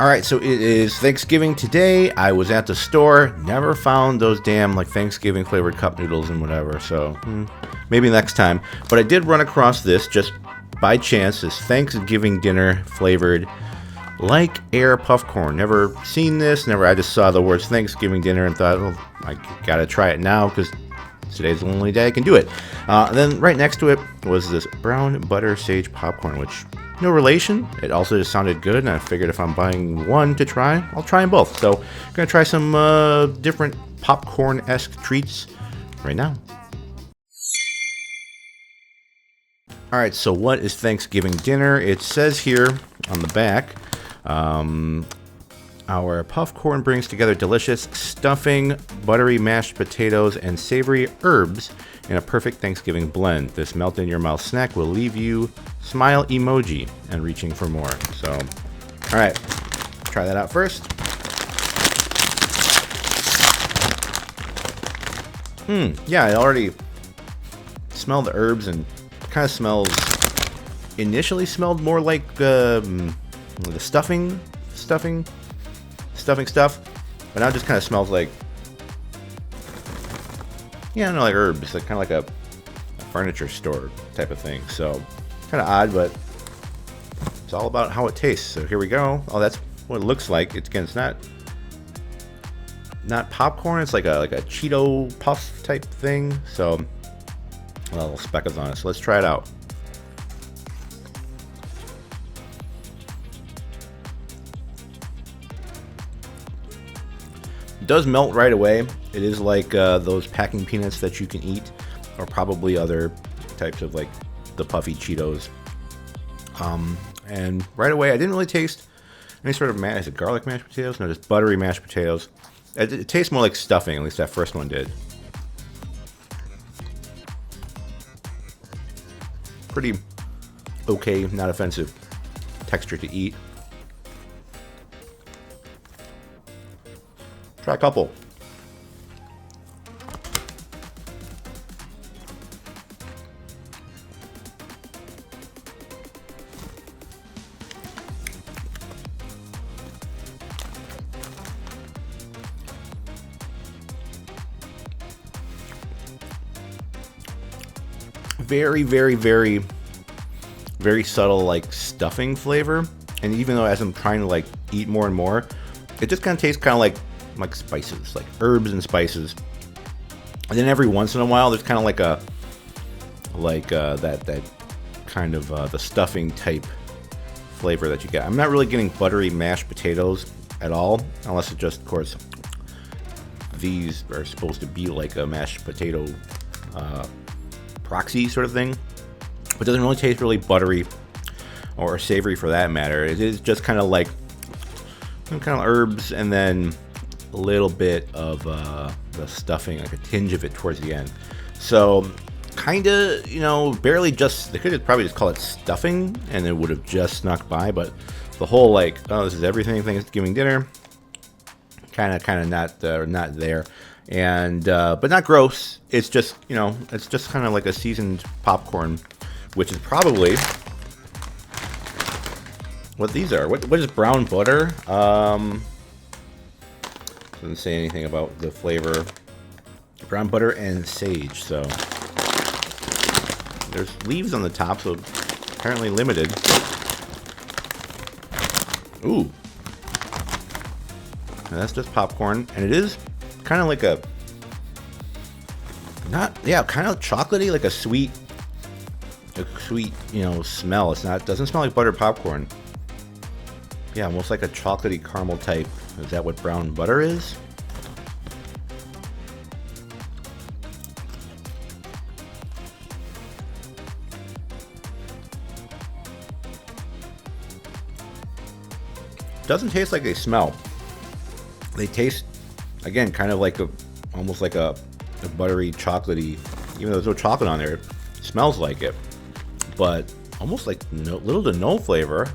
All right, so it is Thanksgiving today. I was at the store, never found those damn like Thanksgiving flavored cup noodles and whatever. So maybe next time. But I did run across this just by chance. This Thanksgiving dinner flavored like air puffcorn. Never seen this. Never. I just saw the words Thanksgiving dinner and thought, oh, I gotta try it now because today's the only day I can do it. Then right next to it was this brown butter sage popcorn, which no relation. It also just sounded good, and I figured if I'm buying one to try, I'll try them both. So I'm gonna try some different popcorn-esque treats right now. All right, so what is Thanksgiving dinner? It says here on the back, our Puffcorn brings together delicious stuffing, buttery mashed potatoes, and savory herbs in a perfect Thanksgiving blend. This melt-in-your-mouth snack will leave you smile emoji and reaching for more. So, all right, try that out first. Yeah, I already smell the herbs and kind of smells. Initially smelled more like the stuffing stuff, but now it just kind of smells like, yeah, no, like herbs, like kind of like a furniture store type of thing. So kind of odd, but it's all about how it tastes. So here we go. Oh, that's what it looks like. It's not popcorn. It's like a Cheeto puff type thing. So a little speckles on it. So let's try it out. It does melt right away. It is like those packing peanuts that you can eat, or probably other types of like the puffy Cheetos. And right away, I didn't really taste any sort of is it garlic mashed potatoes? No, just buttery mashed potatoes. It tastes more like stuffing. At least that first one did. Pretty okay, not offensive texture to eat. Try a couple. Very, very, very, very subtle like stuffing flavor. And even though as I'm trying to like eat more and more, it just kind of tastes kind of like spices, like herbs and spices. And then every once in a while, there's kind of like that kind of the stuffing type flavor that you get. I'm not really getting buttery mashed potatoes at all, unless it just, of course, these are supposed to be like a mashed potato proxy sort of thing, but it doesn't really taste really buttery or savory for that matter. It is just kind of like herbs and then a little bit of the stuffing, like a tinge of it towards the end. So kind of, barely just, they could have probably just call it stuffing and it would have just snuck by, but the whole like, oh, this is everything Thanksgiving dinner, kind of not there. And but not gross. It's just it's just kind of like a seasoned popcorn, which is probably what these are. What is brown butter? Doesn't say anything about the flavor. Brown butter and sage. So there's leaves on the top, so apparently limited. Ooh, and that's just popcorn, and it is kind of like kind of chocolatey, like a sweet, smell. Doesn't smell like buttered popcorn. Yeah, almost like a chocolatey caramel type. Is that what brown butter is? Doesn't taste like they smell. They taste, again, kind of like almost like a buttery, chocolatey, even though there's no chocolate on there, it smells like it, but almost like little to no flavor.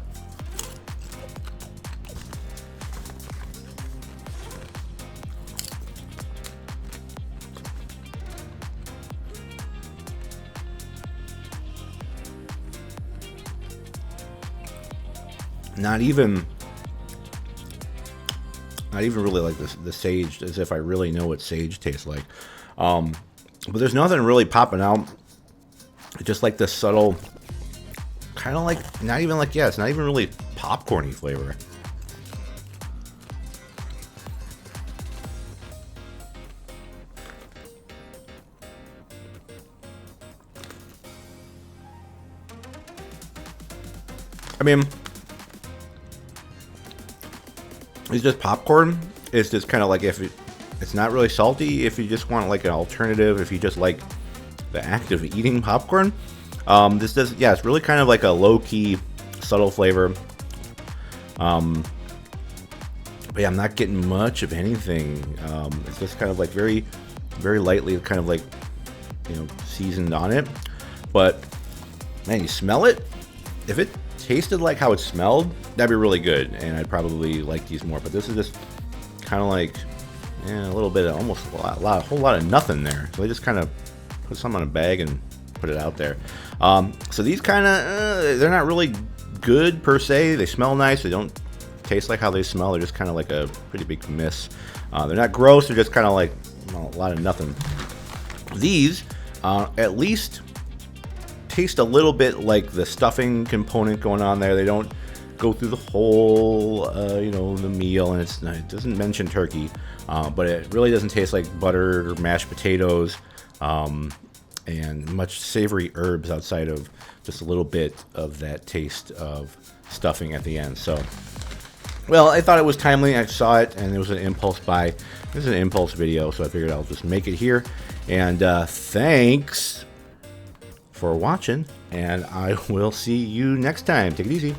Not even Not even really like the sage, as if I really know what sage tastes like. But there's nothing really popping out. It's just like this subtle, kind of like, not even like, yeah, it's not even really popcorny flavor. I mean, it's just popcorn. It's just kind of like, if it's not really salty, if you just want like an alternative, if you just like the act of eating popcorn. This does, yeah, it's really kind of like a low-key, subtle flavor. But yeah, I'm not getting much of anything. It's just kind of like very, very lightly, kind of like, you know, seasoned on it. But man, you smell it. If it tasted like how it smelled, that'd be really good, and I'd probably like these more. But this is just kind of like, yeah, a little bit of almost a whole lot of nothing there. So I just kind of put some in a bag and put it out there. So these kind of, they're not really good per se. They smell nice. They don't taste like how they smell. They're just kind of like a pretty big miss. They're not gross. They're just kind of like, well, a lot of nothing. These, at least taste a little bit like the stuffing component going on there. They don't go through the whole, you know, the meal, and it doesn't mention turkey, but it really doesn't taste like butter or mashed potatoes, and much savory herbs outside of just a little bit of that taste of stuffing at the end. So, well, I thought it was timely. I saw it, and it was an impulse buy. This is an impulse video, so I figured I'll just make it here. And thanks for watching, and I will see you next time. Take it easy.